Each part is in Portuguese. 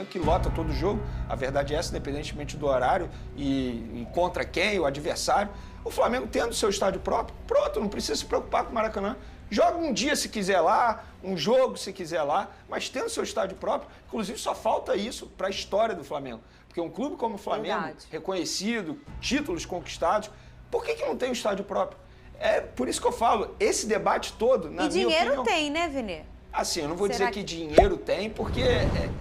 que lota todo jogo, a verdade é essa, independentemente do horário e contra quem, o adversário. O Flamengo tendo seu estádio próprio, pronto, não precisa se preocupar com o Maracanã. Joga um dia se quiser lá, um jogo se quiser lá, mas tendo seu estádio próprio, inclusive só falta isso para a história do Flamengo. Porque um clube como o Flamengo, reconhecido, títulos conquistados, por que não tem um estádio próprio? É por isso que eu falo, esse debate todo, na minha opinião... E dinheiro tem, né, Vene? Assim, eu não vou dizer que dinheiro tem, porque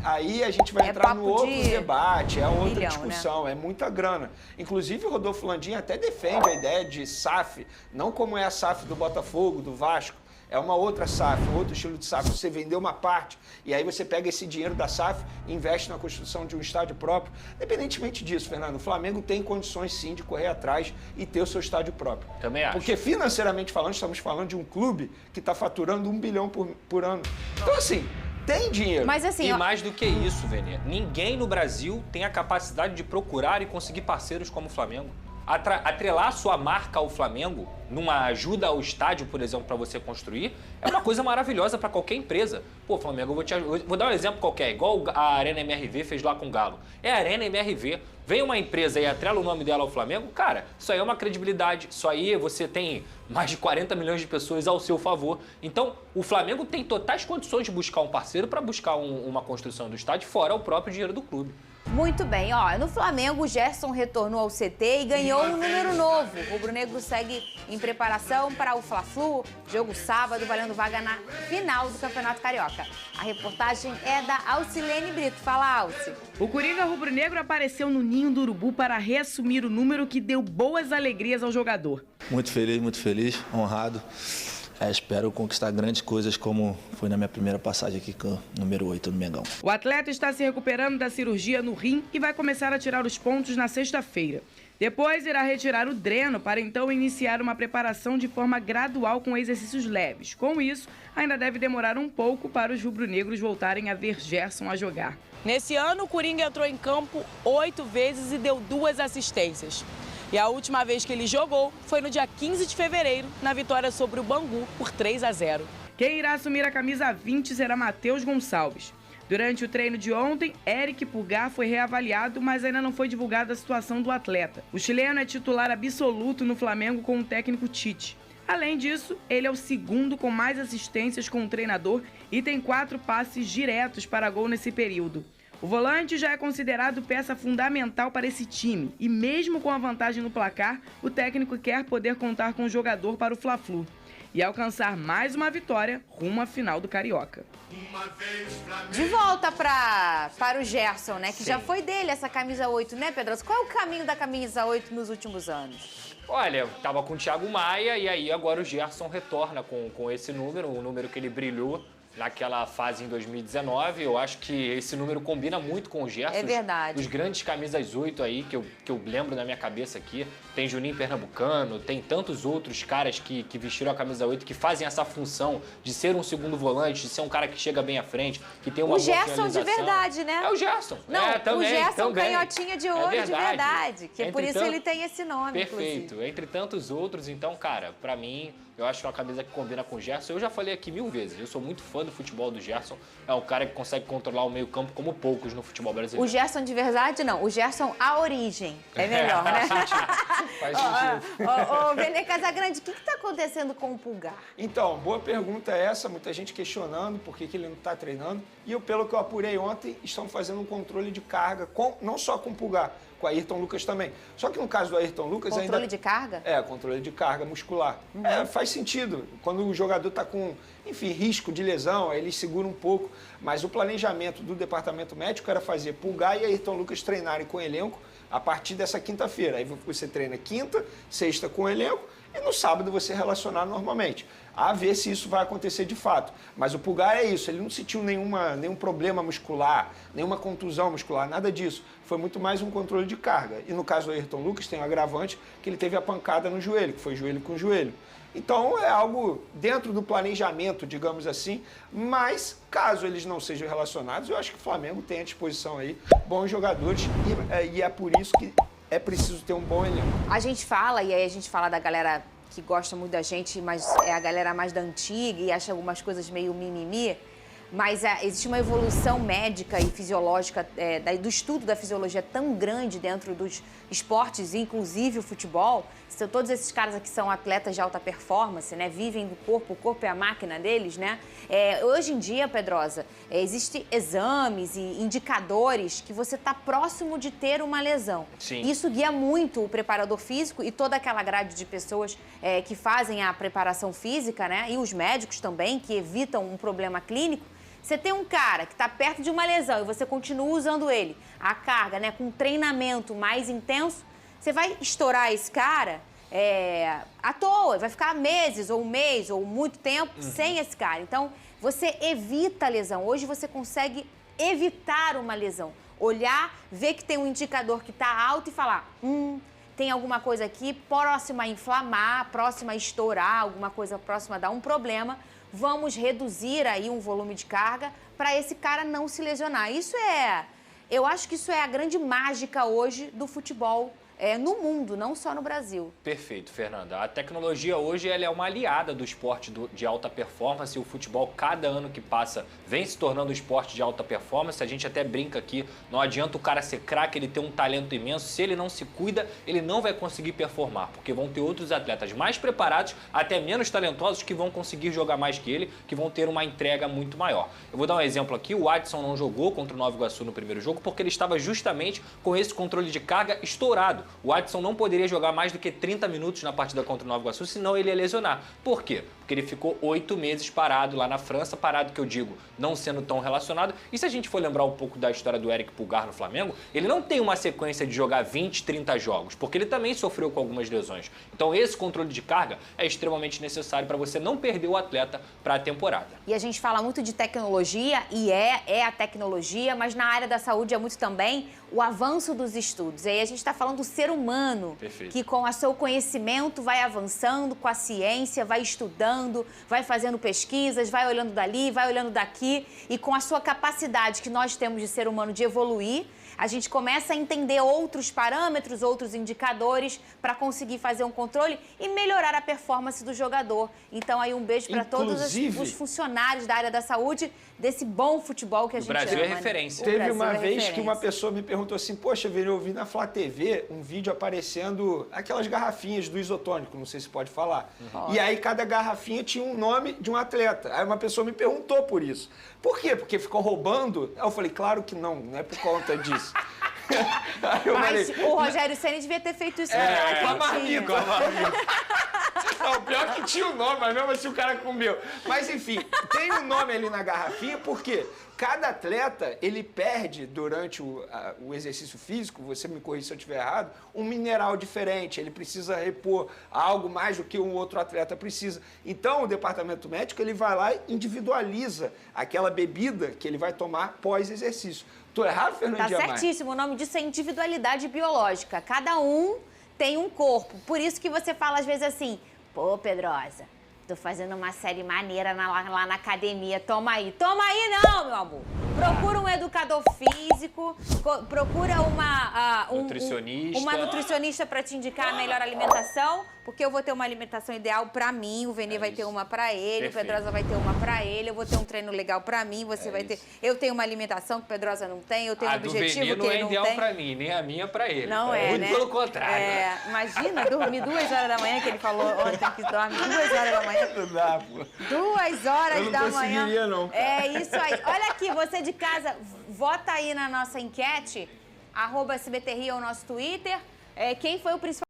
aí a gente vai entrar no outro debate, é outra discussão, né? É muita grana. Inclusive, o Rodolfo Landim até defende a ideia de SAF, não como é a SAF do Botafogo, do Vasco, é uma outra SAF, um outro estilo de SAF. Você vendeu uma parte e aí você pega esse dinheiro da SAF e investe na construção de um estádio próprio. Independentemente disso, Fernando, o Flamengo tem condições sim de correr atrás e ter o seu estádio próprio. Também acho. Porque financeiramente falando, estamos falando de um clube que está faturando 1 bilhão por ano. Então assim, tem dinheiro. Mas assim, e mais do que isso, Vene, ninguém no Brasil tem a capacidade de procurar e conseguir parceiros como o Flamengo. Atrelar sua marca ao Flamengo, numa ajuda ao estádio, por exemplo, para você construir, é uma coisa maravilhosa para qualquer empresa. Pô, Flamengo, vou dar um exemplo qualquer, igual a Arena MRV fez lá com o Galo. É a Arena MRV. Vem uma empresa e atrela o nome dela ao Flamengo, cara, isso aí é uma credibilidade. Isso aí você tem mais de 40 milhões de pessoas ao seu favor. Então, o Flamengo tem totais condições de buscar um parceiro para buscar uma construção do estádio, fora o próprio dinheiro do clube. Muito bem, ó, no Flamengo o Gerson retornou ao CT e ganhou um número novo. O rubro-negro segue em preparação para o Fla-Flu, jogo sábado, valendo vaga na final do Campeonato Carioca. A reportagem é da Alcilene Brito. Fala, Alci. O Coringa rubro-negro apareceu no Ninho do Urubu para reassumir o número que deu boas alegrias ao jogador. Muito feliz, honrado. Espero conquistar grandes coisas como foi na minha primeira passagem aqui com o número 8 no Mengão. O atleta está se recuperando da cirurgia no rim e vai começar a tirar os pontos na sexta-feira. Depois irá retirar o dreno para então iniciar uma preparação de forma gradual com exercícios leves. Com isso, ainda deve demorar um pouco para os rubro-negros voltarem a ver Gerson a jogar. Nesse ano, o Coringa entrou em campo 8 vezes e deu 2 assistências. E a última vez que ele jogou foi no dia 15 de fevereiro, na vitória sobre o Bangu por 3-0. Quem irá assumir a camisa 20 será Matheus Gonçalves. Durante o treino de ontem, Eric Pulgar foi reavaliado, mas ainda não foi divulgada a situação do atleta. O chileno é titular absoluto no Flamengo com o técnico Tite. Além disso, ele é o segundo com mais assistências com o treinador e tem 4 passes diretos para gol nesse período. O volante já é considerado peça fundamental para esse time e mesmo com a vantagem no placar, o técnico quer poder contar com o jogador para o Fla-Flu e alcançar mais uma vitória rumo à final do Carioca. De volta para o Gerson, né? Que já foi dele essa camisa 8, né, Pedroso? Qual é o caminho da camisa 8 nos últimos anos? Olha, tava com o Thiago Maia e aí agora o Gerson retorna com esse número, o número que ele brilhou naquela fase em 2019. Eu acho que esse número combina muito com o Gerson. É verdade. Os grandes camisas 8 aí, que eu lembro na minha cabeça aqui. Tem Juninho Pernambucano, tem tantos outros caras que vestiram a camisa 8, que fazem essa função de ser um segundo volante, de ser um cara que chega bem à frente, que tem uma boa finalização. O Gerson de verdade, né? É o Gerson. Não, também, o Gerson também. canhotinha de ouro de verdade. Que é por isso ele tem esse nome, Perfeito. inclusive. Entre tantos outros, então, cara, pra mim, eu acho que é uma camisa que combina com o Gerson. Eu já falei aqui 1000 vezes, eu sou muito fã do futebol do Gerson. É um cara que consegue controlar o meio campo como poucos no futebol brasileiro. O Gerson de verdade, não. O Gerson a origem. É melhor, né? Faz sentido. Ô, Vene Casagrande, o que está acontecendo com o Pulgar? Então, boa pergunta essa. Muita gente questionando por que ele não está treinando. E eu, pelo que eu apurei ontem, estão fazendo um controle de carga, não só com o Pulgar, com o Ayrton Lucas também. Só que no caso do Ayrton Lucas Controle de carga? É, controle de carga muscular. Faz sentido. Quando o jogador está com, enfim, risco de lesão, aí ele segura um pouco. Mas o planejamento do departamento médico era fazer Pulgar e Ayrton Lucas treinarem com o elenco a partir dessa quinta-feira. Aí você treina quinta, sexta com o elenco e no sábado você relacionar normalmente. A ver se isso vai acontecer de fato. Mas o Pulgar é isso, ele não sentiu nenhum problema muscular, nenhuma contusão muscular, nada disso. Foi muito mais um controle de carga. E no caso do Ayrton Lucas tem um agravante que ele teve a pancada no joelho, que foi joelho com joelho. Então é algo dentro do planejamento, digamos assim, mas caso eles não sejam relacionados, eu acho que o Flamengo tem à disposição aí bons jogadores e é por isso que é preciso ter um bom elenco. A gente fala, e aí a gente fala da galera que gosta muito da gente, mas é a galera mais da antiga e acha algumas coisas meio mimimi. Mas existe uma evolução médica e fisiológica do estudo da fisiologia tão grande dentro dos esportes, inclusive o futebol. Todos esses caras aqui são atletas de alta performance, né? Vivem do corpo, o corpo é a máquina deles, né? Hoje em dia, Pedrosa, existem exames e indicadores que você está próximo de ter uma lesão. Sim. Isso guia muito o preparador físico e toda aquela grade de pessoas que fazem a preparação física, né? E os médicos também, que evitam um problema clínico. Você tem um cara que está perto de uma lesão e você continua usando ele, a carga, né, com um treinamento mais intenso, você vai estourar esse cara à toa, vai ficar meses ou um mês ou muito tempo sem esse cara. Então, você evita a lesão. Hoje você consegue evitar uma lesão. Olhar, ver que tem um indicador que está alto e falar, tem alguma coisa aqui próxima a inflamar, próxima a estourar, alguma coisa próxima a dar um problema. Vamos reduzir aí um volume de carga para esse cara não se lesionar. Eu acho que isso é a grande mágica hoje do futebol no mundo, não só no Brasil. Perfeito, Fernanda. A tecnologia hoje ela é uma aliada do esporte de alta performance e o futebol, cada ano que passa, vem se tornando um esporte de alta performance. A gente até brinca aqui, não adianta o cara ser craque, ele ter um talento imenso. Se ele não se cuida, ele não vai conseguir performar, porque vão ter outros atletas mais preparados, até menos talentosos, que vão conseguir jogar mais que ele, que vão ter uma entrega muito maior. Eu vou dar um exemplo aqui, o Adson não jogou contra o Nova Iguaçu no primeiro jogo, porque ele estava justamente com esse controle de carga estourado. O Adson não poderia jogar mais do que 30 minutos na partida contra o Nova Iguaçu, senão ele ia lesionar. Por quê? Porque ele ficou 8 meses parado lá na França, parado que eu digo, não sendo tão relacionado. E se a gente for lembrar um pouco da história do Eric Pulgar no Flamengo, ele não tem uma sequência de jogar 20, 30 jogos, porque ele também sofreu com algumas lesões. Então esse controle de carga é extremamente necessário para você não perder o atleta para a temporada. E a gente fala muito de tecnologia, e é a tecnologia, mas na área da saúde é muito também o avanço dos estudos. E aí a gente está falando do ser humano, Perfeito. Que com o seu conhecimento vai avançando, com a ciência, vai estudando, vai fazendo pesquisas, vai olhando dali, vai olhando daqui, e com a sua capacidade que nós temos de ser humano de evoluir, a gente começa a entender outros parâmetros, outros indicadores para conseguir fazer um controle e melhorar a performance do jogador. Então aí um beijo para todos os funcionários da área da saúde desse bom futebol que a gente ama. O Brasil é referência. Teve uma vez que uma pessoa me perguntou assim, poxa, eu vi na Flá TV um vídeo aparecendo aquelas garrafinhas do isotônico, não sei se pode falar. E aí cada garrafinha tinha um nome de um atleta. Aí uma pessoa me perguntou por isso. Por quê? Porque ficou roubando? Aí eu falei, claro que não é por conta disso. Mas o Rogério Ceni devia ter feito isso com a marmita. Não, pior que tinha o nome, mas mesmo assim o cara comeu. Mas enfim, tem um nome ali na garrafinha, porque cada atleta, ele perde durante o exercício físico, você me corrija se eu estiver errado, um mineral diferente, ele precisa repor algo mais do que um outro atleta precisa. Então o departamento médico, ele vai lá e individualiza aquela bebida que ele vai tomar pós-exercício. Tô errado, Fernandinha? Tá certíssimo, o nome disso é individualidade biológica. Cada um tem um corpo. Por isso que você fala às vezes assim, pô, Pedrosa, tô fazendo uma série maneira lá na academia, toma aí. Toma aí não, meu amor. Procura um educador físico, procura uma nutricionista para te indicar a melhor alimentação, porque eu vou ter uma alimentação ideal para mim, o Vene vai ter uma para ele, Perfeito. o Pedrosa vai ter uma para ele, eu vou ter um treino legal para mim, você vai ter... Eu tenho uma alimentação que o Pedrosa não tem, eu tenho um objetivo que ele não tem. A do Vene não é ideal para mim, nem a minha para ele. Não é, muito né? pelo contrário. Imagina, dormir 2 horas da manhã, que ele falou ontem que dorme 2 horas da manhã. Não dá, pô. 2 horas Eu não da manhã. conseguiria, não, cara. É isso aí. Olha aqui, você de casa, vota aí na nossa enquete, @SBTRia é o nosso Twitter. Quem foi o principal